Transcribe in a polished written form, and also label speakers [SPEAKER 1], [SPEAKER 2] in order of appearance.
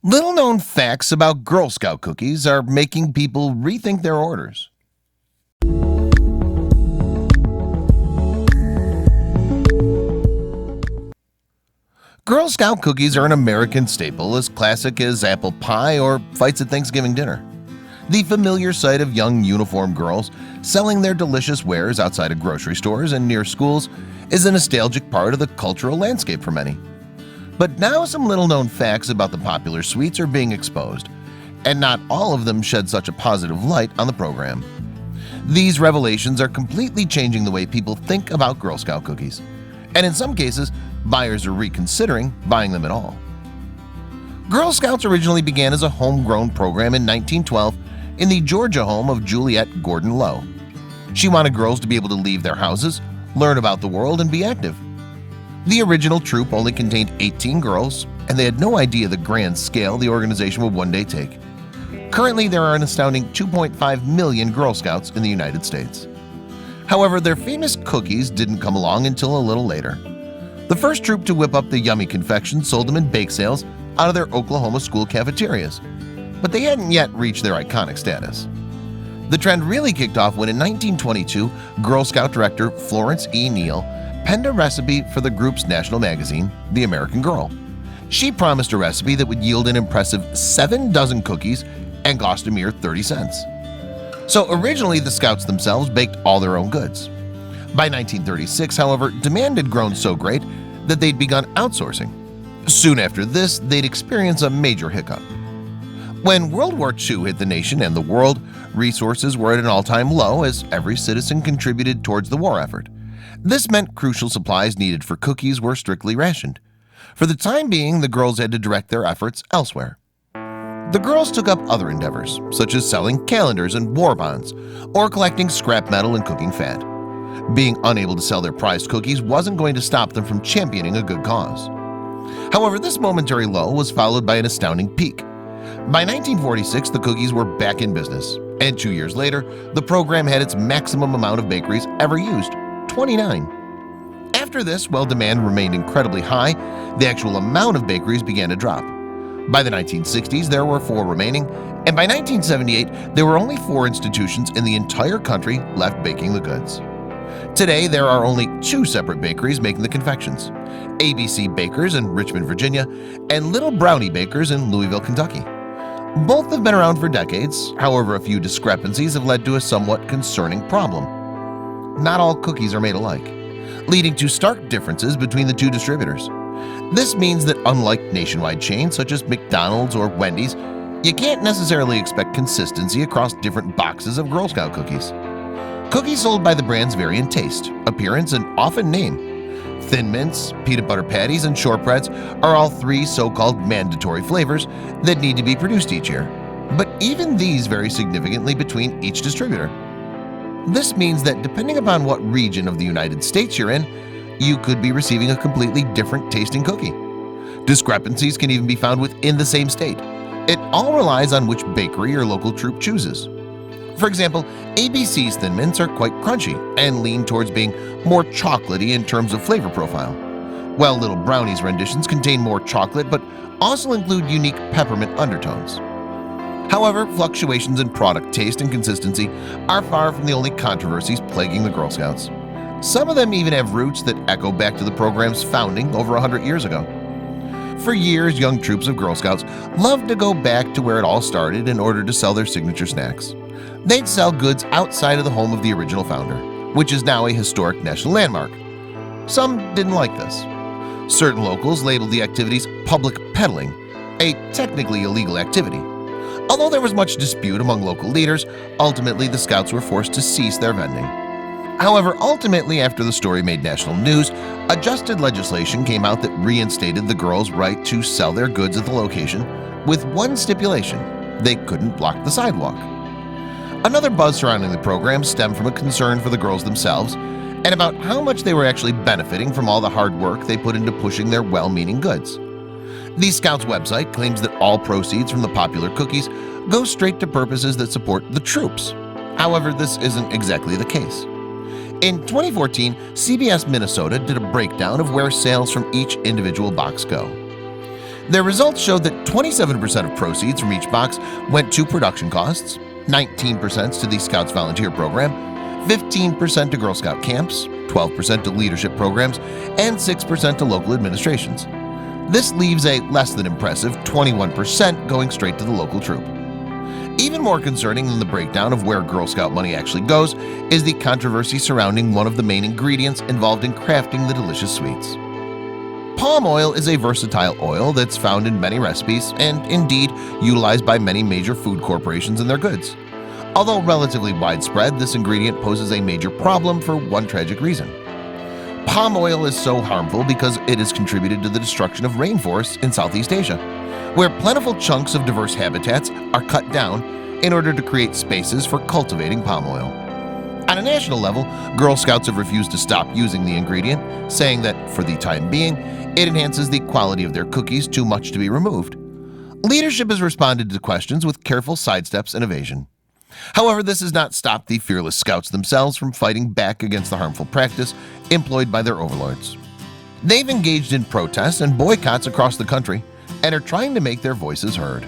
[SPEAKER 1] Little-known facts about Girl Scout cookies are making people rethink their orders. Girl Scout cookies are an American staple as classic as apple pie or fights at Thanksgiving dinner. The familiar sight of young uniformed girls selling their delicious wares outside of grocery stores and near schools is a nostalgic part of the cultural landscape for many. But now some little-known facts about the popular sweets are being exposed, and not all of them shed such a positive light on the program. These revelations are completely changing the way people think about Girl Scout cookies, and in some cases, buyers are reconsidering buying them at all. Girl Scouts originally began as a homegrown program in 1912 in the Georgia home of Juliette Gordon Low. She wanted girls to be able to leave their houses, learn about the world, and be active. The original troop only contained 18 girls, and they had no idea the grand scale the organization would one day take. Currently, there are an astounding 2.5 million Girl Scouts in the United States. However, their famous cookies didn't come along until a little later. The first troop to whip up the yummy confections sold them in bake sales out of their Oklahoma school cafeterias, but they hadn't yet reached their iconic status. The trend really kicked off when in 1922, Girl Scout director Florence E. Neal penned a recipe for the group's national magazine, The American Girl. She promised a recipe that would yield an impressive 7 dozen cookies and cost a mere 30 cents. So originally the Scouts themselves baked all their own goods. By 1936, however, demand had grown so great that they'd begun outsourcing. Soon after this, they'd experience a major hiccup. When World War II hit the nation and the world, resources were at an all-time low as every citizen contributed towards the war effort. This meant crucial supplies needed for cookies were strictly rationed. For the time being, the girls had to direct their efforts elsewhere. The girls took up other endeavors, such as selling calendars and war bonds, or collecting scrap metal and cooking fat. Being unable to sell their prized cookies wasn't going to stop them from championing a good cause. However, this momentary lull was followed by an astounding peak. By 1946, the cookies were back in business, and 2 years later, the program had its maximum amount of bakeries ever used, 29. After this, while demand remained incredibly high, the actual amount of bakeries began to drop. By the 1960s, there were 4 remaining, and by 1978, there were only 4 institutions in the entire country left baking the goods. Today, there are only 2 separate bakeries making the confections: ABC Bakers in Richmond, Virginia, and Little Brownie Bakers in Louisville, Kentucky. Both have been around for decades, however a few discrepancies have led to a somewhat concerning problem. Not all cookies are made alike, leading to stark differences between the 2 distributors. This means that unlike nationwide chains such as McDonald's or Wendy's, you can't necessarily expect consistency across different boxes of Girl Scout cookies. Cookies sold by the brands vary in taste, appearance, and often name. Thin Mints, peanut butter patties, and shortbreads are all 3 so-called mandatory flavors that need to be produced each year. But even these vary significantly between each distributor. This means that depending upon what region of the United States you're in, you could be receiving a completely different tasting cookie. Discrepancies can even be found within the same state. It all relies on which bakery or local troop chooses. For example, ABC's Thin Mints are quite crunchy and lean towards being more chocolatey in terms of flavor profile, while Little Brownie's renditions contain more chocolate but also include unique peppermint undertones. However, fluctuations in product taste and consistency are far from the only controversies plaguing the Girl Scouts. Some of them even have roots that echo back to the program's founding over 100 years ago. For years, young troops of Girl Scouts loved to go back to where it all started in order to sell their signature snacks. They'd sell goods outside of the home of the original founder, which is now a historic national landmark. Some didn't like this. Certain locals labeled the activities public peddling, a technically illegal activity. Although there was much dispute among local leaders, ultimately the Scouts were forced to cease their vending. However, ultimately after the story made national news, adjusted legislation came out that reinstated the girls' right to sell their goods at the location, with one stipulation: they couldn't block the sidewalk. Another buzz surrounding the program stemmed from a concern for the girls themselves and about how much they were actually benefiting from all the hard work they put into pushing their well-meaning goods. The Scouts website claims that all proceeds from the popular cookies go straight to purposes that support the troops. However, this isn't exactly the case. In 2014, CBS Minnesota did a breakdown of where sales from each individual box go. Their results showed that 27% of proceeds from each box went to production costs, 19% to the Scouts Volunteer Program, 15% to Girl Scout camps, 12% to leadership programs, and 6% to local administrations. This leaves a less than impressive 21% going straight to the local troop. Even more concerning than the breakdown of where Girl Scout money actually goes is the controversy surrounding one of the main ingredients involved in crafting the delicious sweets. Palm oil is a versatile oil that's found in many recipes and indeed utilized by many major food corporations and their goods. Although relatively widespread, this ingredient poses a major problem for one tragic reason. Palm oil is so harmful because it has contributed to the destruction of rainforests in Southeast Asia, where plentiful chunks of diverse habitats are cut down in order to create spaces for cultivating palm oil. On a national level, Girl Scouts have refused to stop using the ingredient, saying that, for the time being, it enhances the quality of their cookies too much to be removed. Leadership has responded to questions with careful sidesteps and evasion. However, this has not stopped the fearless Scouts themselves from fighting back against the harmful practice employed by their overlords. They've engaged in protests and boycotts across the country and are trying to make their voices heard.